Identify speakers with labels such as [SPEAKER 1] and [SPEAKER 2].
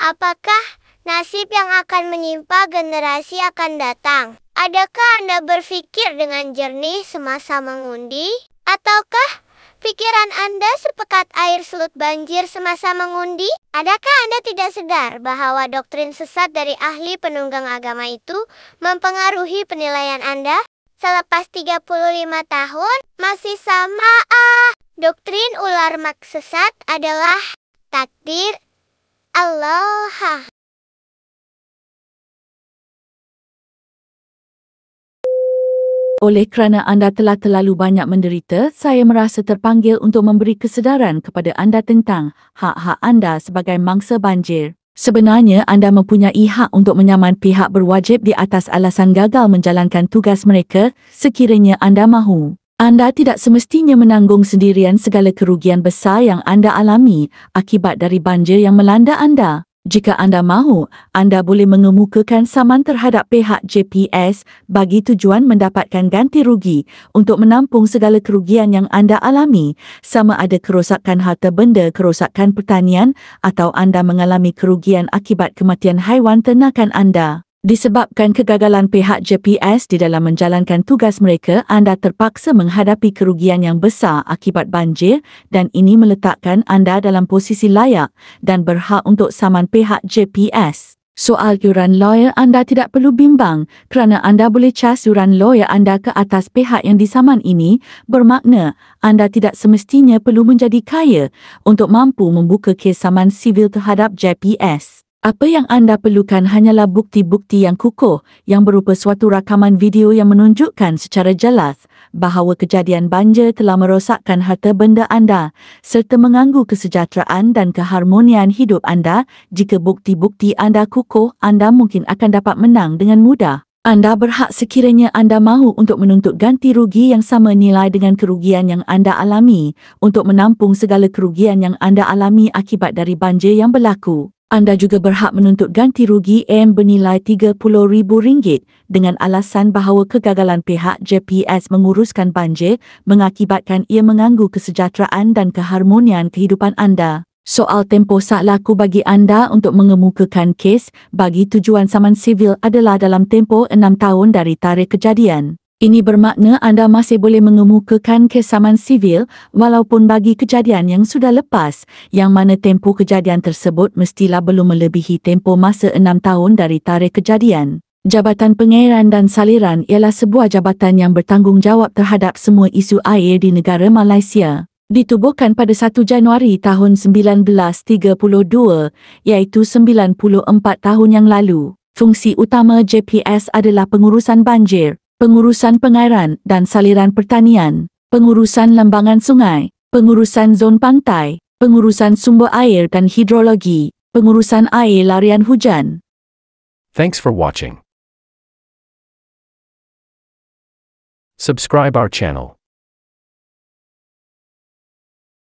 [SPEAKER 1] Apakah nasib yang akan menimpa generasi akan datang? Adakah Anda berpikir dengan jernih semasa mengundi? Ataukah pikiran Anda sepekat air surut banjir semasa mengundi? Adakah Anda tidak sadar bahwa doktrin sesat dari ahli penunggang agama itu mempengaruhi penilaian Anda? Selepas 35 tahun, masih sama. Doktrin ular mak sesat adalah takdir Allah.
[SPEAKER 2] Oleh kerana anda telah terlalu banyak menderita, saya merasa terpanggil untuk memberi kesedaran kepada anda tentang hak-hak anda sebagai mangsa banjir. Sebenarnya anda mempunyai hak untuk menyaman pihak berwajib di atas alasan gagal menjalankan tugas mereka sekiranya anda mahu. Anda tidak semestinya menanggung sendirian segala kerugian besar yang anda alami akibat dari banjir yang melanda anda. Jika anda mahu, anda boleh mengemukakan saman terhadap pihak JPS bagi tujuan mendapatkan ganti rugi untuk menampung segala kerugian yang anda alami, sama ada kerosakan harta benda, kerosakan pertanian atau anda mengalami kerugian akibat kematian haiwan ternakan anda. Disebabkan kegagalan pihak JPS di dalam menjalankan tugas mereka, anda terpaksa menghadapi kerugian yang besar akibat banjir dan ini meletakkan anda dalam posisi layak dan berhak untuk saman pihak JPS. Soal yuran lawyer anda tidak perlu bimbang kerana anda boleh cas yuran lawyer anda ke atas pihak yang disaman ini, bermakna anda tidak semestinya perlu menjadi kaya untuk mampu membuka kes saman sivil terhadap JPS. Apa yang anda perlukan hanyalah bukti-bukti yang kukuh yang berupa suatu rakaman video yang menunjukkan secara jelas bahawa kejadian banjir telah merosakkan harta benda anda serta mengganggu kesejahteraan dan keharmonian hidup anda. Jika bukti-bukti anda kukuh, anda mungkin akan dapat menang dengan mudah. Anda berhak sekiranya anda mahu untuk menuntut ganti rugi yang sama nilai dengan kerugian yang anda alami untuk menampung segala kerugian yang anda alami akibat dari banjir yang berlaku. Anda juga berhak menuntut ganti rugi bernilai RM30,000 dengan alasan bahawa kegagalan pihak JPS menguruskan banjir mengakibatkan ia mengganggu kesejahteraan dan keharmonian kehidupan anda. Soal tempoh sah laku bagi anda untuk mengemukakan kes bagi tujuan saman sivil adalah dalam tempoh 6 tahun dari tarikh kejadian. Ini bermakna anda masih boleh mengemukakan kes saman sivil walaupun bagi kejadian yang sudah lepas, yang mana tempoh kejadian tersebut mestilah belum melebihi tempoh masa 6 tahun dari tarikh kejadian. Jabatan Pengairan dan Saliran ialah sebuah jabatan yang bertanggungjawab terhadap semua isu air di negara Malaysia. Ditubuhkan pada 1 Januari tahun 1932, iaitu 94 tahun yang lalu. Fungsi utama JPS adalah pengurusan banjir, pengurusan pengairan dan saliran pertanian, pengurusan lembangan sungai, pengurusan zon pantai, pengurusan sumber air dan hidrologi, pengurusan air larian hujan.
[SPEAKER 3] Thanks for watching. Subscribe our channel.